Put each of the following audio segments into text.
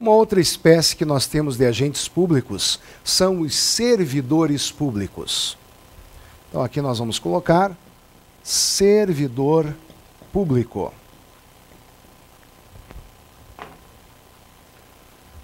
Uma outra espécie que nós temos de agentes públicos são os servidores públicos. Então aqui nós vamos colocar servidor público.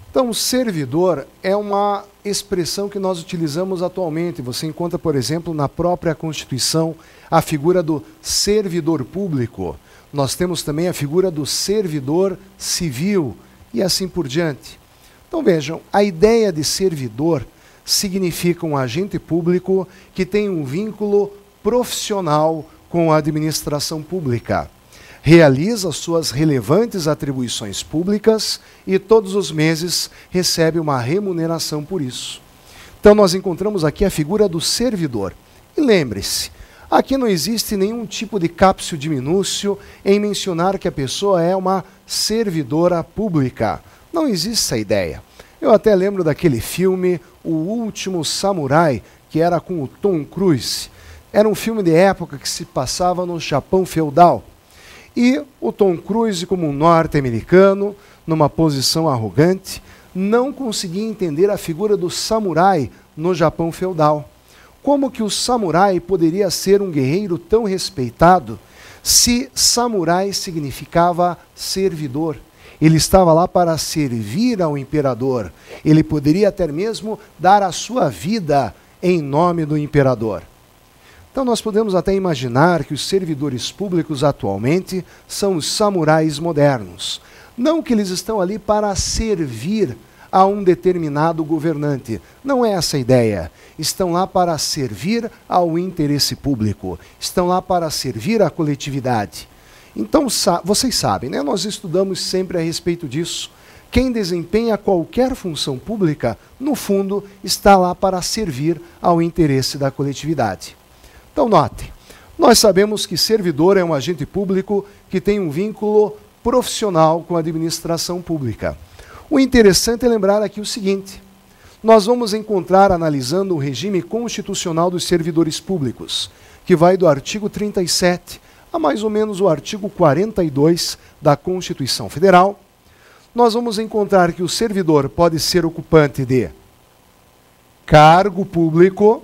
Então, o servidor é uma expressão que nós utilizamos atualmente. Você encontra, por exemplo, na própria Constituição, a figura do servidor público. Nós temos também a figura do servidor civil e assim por diante. Então, vejam, a ideia de servidor significa um agente público que tem um vínculo profissional com a administração pública. Realiza suas relevantes atribuições públicas e todos os meses recebe uma remuneração por isso. Então nós encontramos aqui a figura do servidor. E lembre-se, aqui não existe nenhum tipo de cápsio diminúcio em mencionar que a pessoa é uma servidora pública. Não existe essa ideia. Eu até lembro daquele filme O Último Samurai, que era com o Tom Cruise. Era um filme de época que se passava no Japão feudal. E o Tom Cruise, como um norte-americano, numa posição arrogante, não conseguia entender a figura do samurai no Japão feudal. Como que o samurai poderia ser um guerreiro tão respeitado se samurai significava servidor? Ele estava lá para servir ao imperador. Ele poderia até mesmo dar a sua vida em nome do imperador. Então nós podemos até imaginar que os servidores públicos atualmente são os samurais modernos. Não que eles estão ali para servir a um determinado governante. Não é essa a ideia. Estão lá para servir ao interesse público. Estão lá para servir à coletividade. Então vocês sabem, né? Nós estudamos sempre a respeito disso. Quem desempenha qualquer função pública, no fundo, está lá para servir ao interesse da coletividade. Então, notem, nós sabemos que servidor é um agente público que tem um vínculo profissional com a administração pública. O interessante é lembrar aqui o seguinte: nós vamos encontrar, analisando o regime constitucional dos servidores públicos, que vai do artigo 37 a mais ou menos o artigo 42 da Constituição Federal, nós vamos encontrar que o servidor pode ser ocupante de cargo público,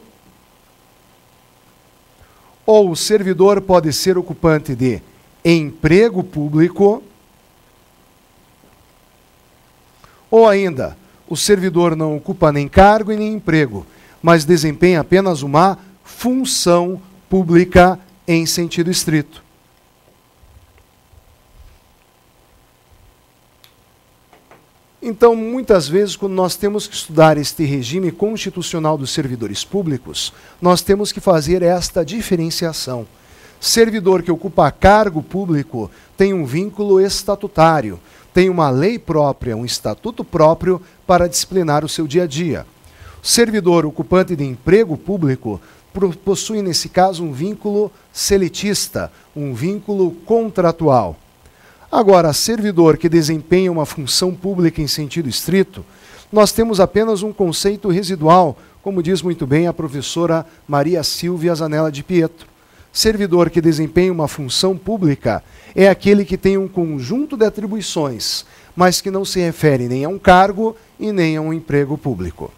ou o servidor pode ser ocupante de emprego público, ou ainda, o servidor não ocupa nem cargo e nem emprego, mas desempenha apenas uma função pública em sentido estrito. Então, muitas vezes, quando nós temos que estudar este regime constitucional dos servidores públicos, nós temos que fazer esta diferenciação. Servidor que ocupa cargo público tem um vínculo estatutário, tem uma lei própria, um estatuto próprio para disciplinar o seu dia a dia. O servidor ocupante de emprego público possui, nesse caso, um vínculo seletista, um vínculo contratual. Agora, servidor que desempenha uma função pública em sentido estrito, nós temos apenas um conceito residual, como diz muito bem a professora Maria Silvia Zanella de Pietro. Servidor que desempenha uma função pública é aquele que tem um conjunto de atribuições, mas que não se refere nem a um cargo e nem a um emprego público.